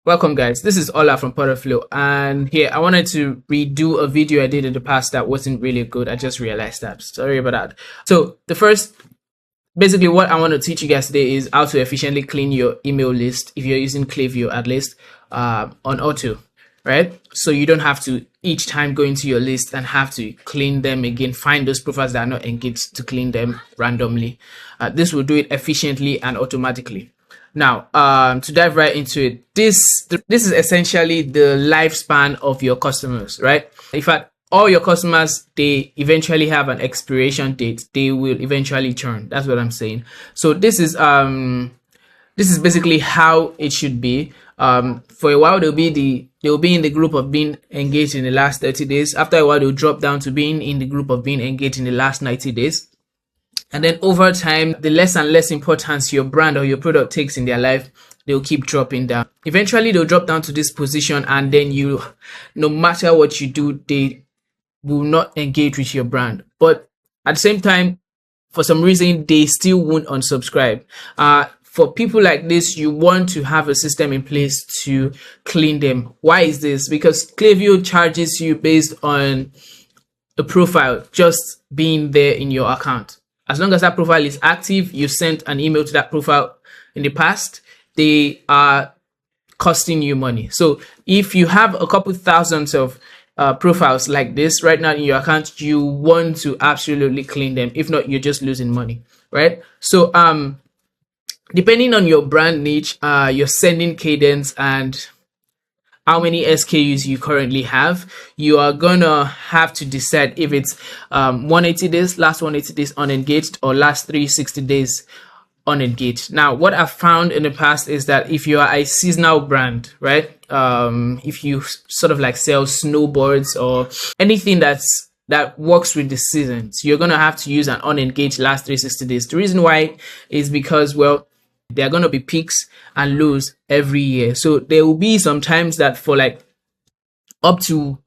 Welcome guys, this is Ola from Autopilot, and here I wanted to redo a video I did in the past that wasn't really good. I just realized that. Sorry about that. So basically what I want to teach you guys today is how to efficiently clean your email list if you're using Klaviyo at least on Auto, right? So you don't have to each time go into your list and have to clean them again, find those profiles that are not engaged to clean them randomly. This will do it efficiently and automatically. Now, to dive right into it, this is essentially the lifespan of your customers, right? In fact, all your customers, they eventually have an expiration date. They will eventually churn. That's what I'm saying. So this is basically how it should be. For a while, they'll be in the group of being engaged in the last 30 days. After a while, they'll drop down to being in the group of being engaged in the last 90 days. And then over time, the less and less importance your brand or your product takes in their life, they'll keep dropping down. Eventually, they'll drop down to this position, and then no matter what you do, they will not engage with your brand. But at the same time, for some reason, they still won't unsubscribe. For people like this, you want to have a system in place to clean them. Why is this? Because Klaviyo charges you based on a profile just being there in your account. As long as that profile is active, you sent an email to that profile in the past, they are costing you money. So if you have a couple thousands of profiles like this right now in your account, you want to absolutely clean them. If not, you're just losing money, right? So depending on your brand niche, your sending cadence, and how many SKUs you currently have, you are gonna have to decide if it's 180 days, last 180 days unengaged, or last 360 days unengaged. Now, what I've found in the past is that if you are a seasonal brand, right? If you sort of like sell snowboards or anything that works with the seasons, you're gonna have to use an unengaged last 360 days. The reason why is because, well, there are going to be peaks and lows every year. So there will be some times that for like up to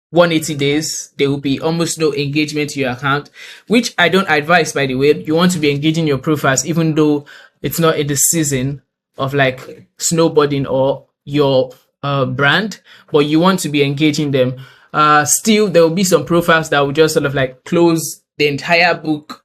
180 days, there will be almost no engagement to your account, which I don't advise, by the way. You want to be engaging your profiles, even though it's not in the season of like snowboarding or your brand, but you want to be engaging them. Still, there will be some profiles that will just sort of like close the entire book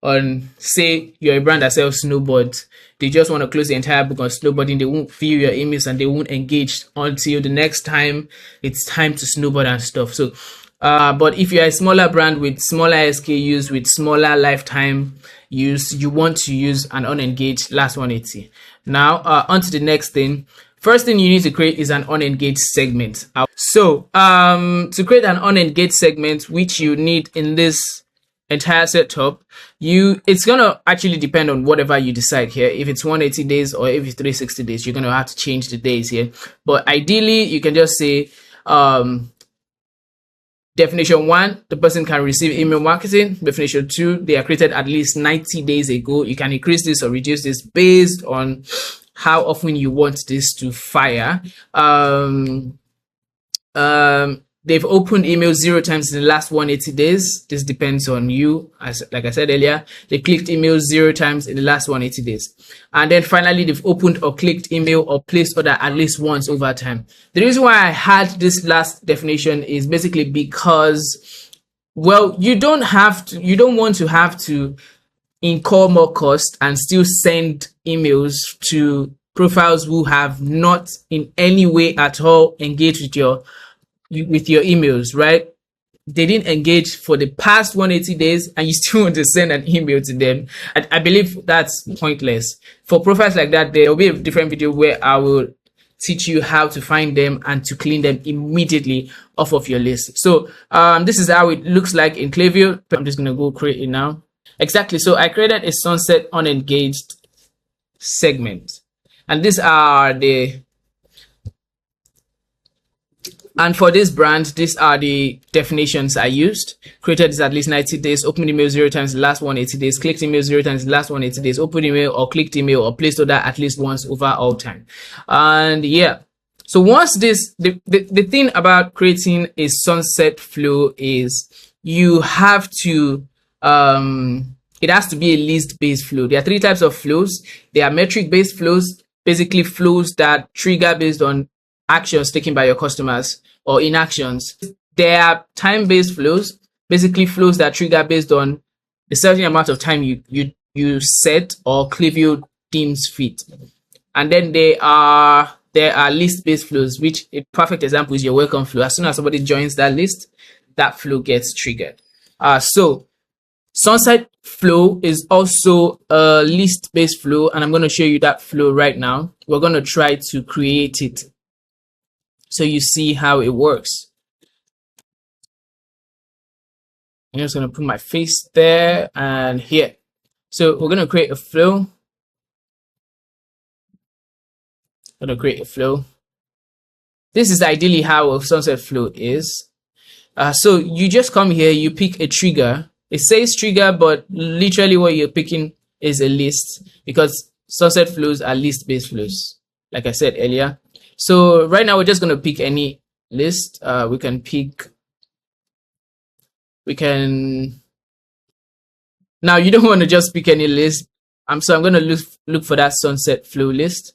on, say you're a brand that sells snowboards. They just want to close the entire book on snowboarding. They won't view your emails and they won't engage until the next time it's time to snowboard and stuff. So but if you're a smaller brand with smaller SKUs, with smaller lifetime use, you want to use an unengaged last 180. Now on to the next thing. First thing you need to create is an unengaged segment. So to create an unengaged segment, which you need in this entire setup, it's gonna actually depend on whatever you decide here. If it's 180 days or if it's 360 days, you're gonna have to change the days here. But ideally, you can just say definition 1, the person can receive email marketing. Definition 2, they are created at least 90 days ago. You can increase this or reduce this based on how often you want this to fire. They've opened email 0 times in the last 180 days. This depends on you. Like I said earlier, they clicked email 0 times in the last 180 days. And then finally, they've opened or clicked email or placed order at least once over time. The reason why I had this last definition is basically because, well, you don't want to have to incur more cost and still send emails to profiles who have not in any way at all engaged with your emails, right? They didn't engage for the past 180 days and you still want to send an email to them. I believe that's pointless. For profiles like that, there will be a different video where I will teach you how to find them and to clean them immediately off of your list. So this is how it looks like in Klaviyo. I'm just going to go create it now. Exactly. So I created a sunset unengaged segment. And these are And for this brand, these are the definitions I used. Created is at least 90 days, opened email 0 times the last 180 days, clicked email 0 times the last 180 days, opened email or clicked email or placed order at least once over all time. And yeah, so once the thing about creating a sunset flow is you have to, it has to be a list-based flow. There are 3 types of flows. There are metric-based flows, basically flows that trigger based on actions taken by your customers or inactions. There are time-based flows, basically flows that trigger based on a certain amount of time you set or Klaviyo deems fit. And then there are list-based flows, which a perfect example is your welcome flow. As soon as somebody joins that list, that flow gets triggered. So sunset flow is also a list-based flow, and I'm going to show you that flow right now. We're going to try to create it so you see how it works. I'm just going to put my face there and here. So we're going to create a flow. This is ideally how a sunset flow is. So you just come here, you pick a trigger. It says trigger, but literally what you're picking is a list, because sunset flows are list-based flows, like I said earlier. So right now we're just going to pick any list. We can now, you don't want to just pick any list. So I'm going to look for that sunset flow list.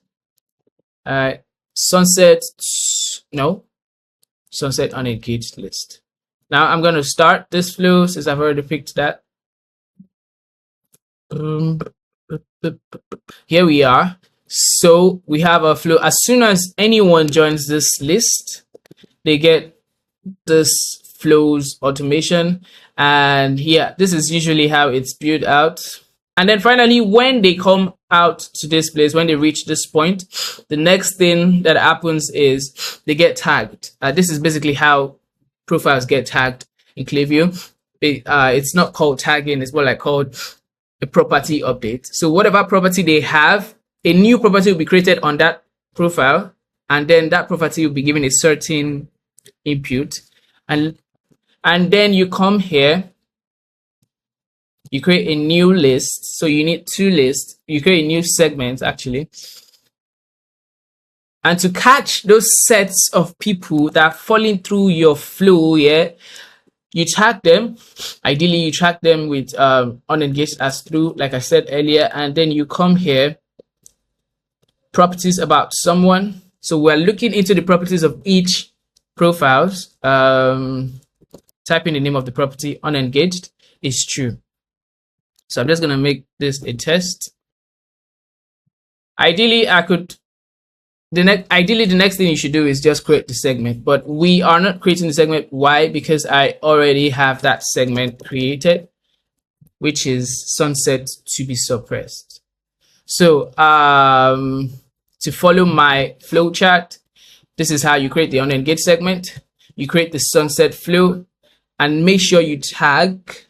Sunset unengaged list. Now I'm going to start this flow since I've already picked that. Here we are. So we have a flow. As soon as anyone joins this list, they get this flows automation. And yeah, this is usually how it's built out. And then finally, when they come out to this place, when they reach this point, the next thing that happens is they get tagged. This is basically how profiles get tagged in Klaviyo. It's not called tagging, it's more like called a property update. So whatever property they have, a new property will be created on that profile, and then that property will be given a certain input. And then you come here, you create a new list. So you need two lists. You create a new segment actually. And to catch those sets of people that are falling through your flow, yeah, you tag them. Ideally, you tag them with unengaged as through, like I said earlier. And then you come here, properties about someone. So we're looking into the properties of each profiles. Type in the name of the property. Unengaged is true. So I'm just going to make this a test. Ideally, the next thing you should do is just create the segment, but we are not creating the segment. Why? Because I already have that segment created, which is sunset to be suppressed. So to follow my flow chart, this is how you create the unengaged segment. You create the sunset flow and make sure you tag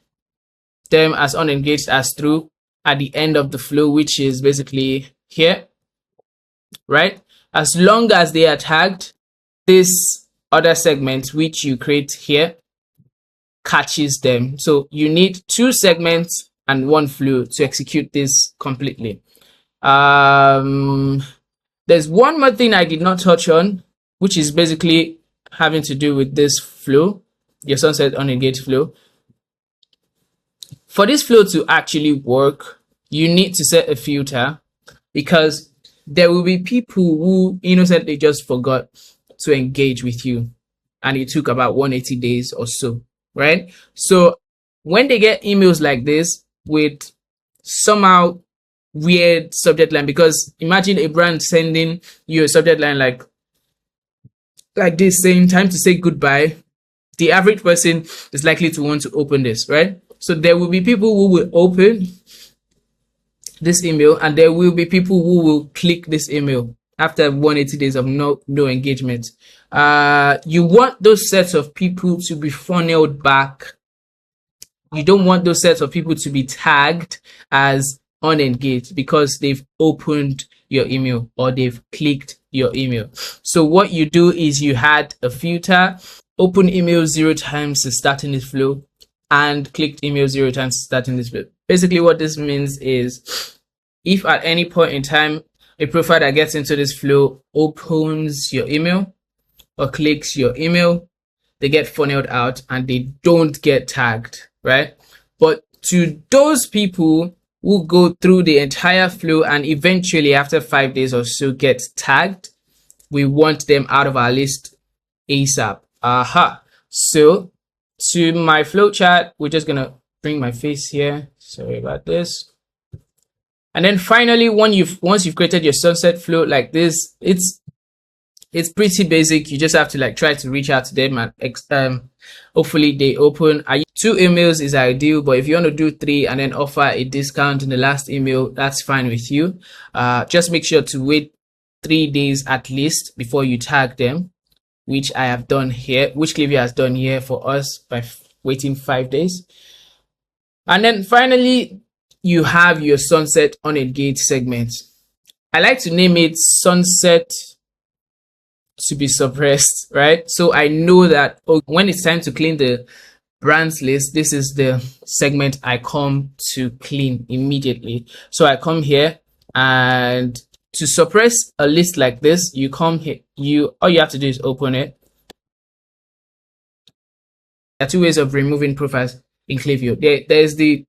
them as unengaged as through at the end of the flow, which is basically here, right? As long as they are tagged, this other segment which you create here catches them. So you need two segments and one flow to execute this completely. There's one more thing I did not touch on, which is basically having to do with this flow, your sunset unengaged flow. For this flow to actually work, you need to set a filter, because there will be people who innocently just forgot to engage with you, and it took about 180 days or so, right? So when they get emails like this with somehow weird subject line, because imagine a brand sending you a subject line like this saying time to say goodbye, the average person is likely to want to open this, right? So there will be people who will open this email, and there will be people who will click this email after 180 days of no engagement. You want those sets of people to be funneled back. You don't want those sets of people to be tagged as unengaged because they've opened your email or they've clicked your email. So what you do is you had a filter, open email 0 times to starting this flow, and clicked email 0 times to starting this flow. Basically what this means is, if at any point in time a profile that gets into this flow opens your email or clicks your email, they get funneled out and they don't get tagged, right? But to those people will go through the entire flow, and eventually after 5 days or so get tagged. We want them out of our list ASAP. Aha. So to my flowchart, we're just gonna bring my face here. Sorry about this. And then finally, once you've created your sunset flow like this, it's pretty basic. You just have to like try to reach out to them and hopefully they open. 2 emails is ideal, but if you want to do 3 and then offer a discount in the last email, that's fine with you. Just make sure to wait 3 days at least before you tag them, which I have done here, which Klaviyo has done here for us by waiting 5 days. And then finally, you have your sunset unengaged segment. I like to name it sunset to be suppressed, right? So I know that when it's time to clean the brands list, this is the segment I come to clean immediately. So I come here, and to suppress a list like this, you come here, all you have to do is open it. There are 2 ways of removing profiles in Klaviyo. There's the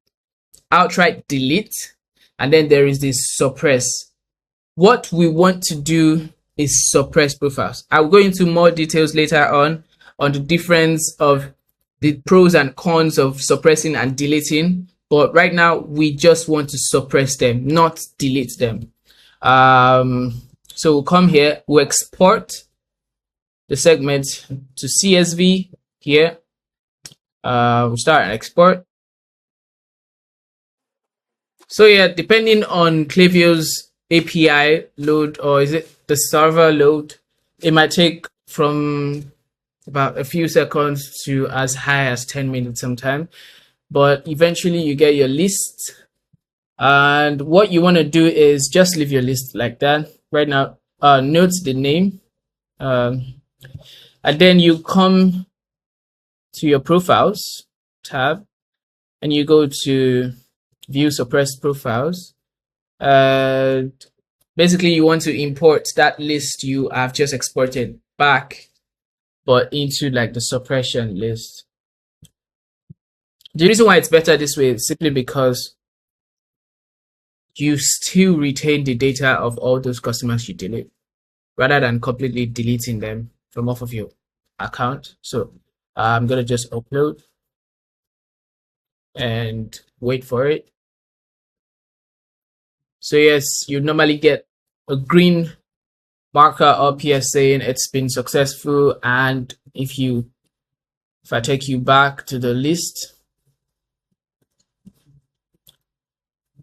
outright delete, and then there is this suppress. What we want to do is suppress profiles. I'll go into more details later on the difference of the pros and cons of suppressing and deleting, but right now we just want to suppress them, not delete them. So we'll come here, we'll export the segment to CSV here. We'll start an export. So yeah, depending on Klaviyo's API load, or is it the server load, it might take from about a few seconds to as high as 10 minutes sometime, but eventually you get your list. And what you want to do is just leave your list like that right now. Note the name, and then you come to your profiles tab and you go to view suppressed profiles. Basically you want to import that list you have just exported back, but into like the suppression list. The reason why it's better this way is simply because you still retain the data of all those customers you delete, rather than completely deleting them from off of your account. So I'm gonna just upload and wait for it. So yes, you normally get a green marker up here saying it's been successful. And if I take you back to the list,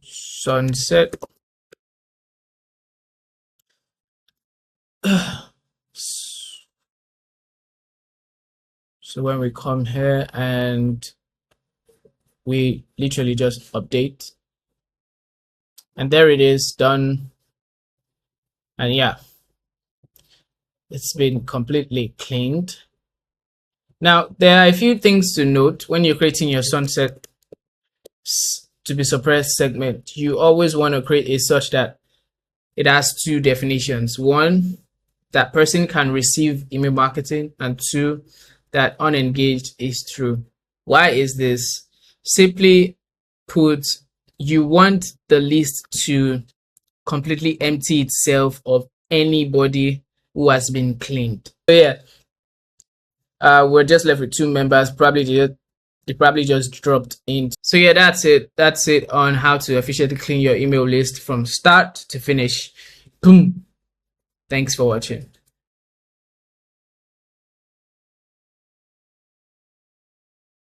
sunset, so when we come here and we literally just update, and there it is, done. And yeah, it's been completely cleaned. Now there are a few things to note when you're creating your sunset to be suppressed segment. You always want to create it such that it has 2 definitions: 1, that person can receive email marketing, and 2, that unengaged is true. Why is this? Simply put, you want the list to completely empty itself of anybody who has been cleaned. So yeah, we're just left with 2 members. They probably just dropped in. So yeah, that's it on how to efficiently clean your email list from start to finish. Boom. Thanks for watching.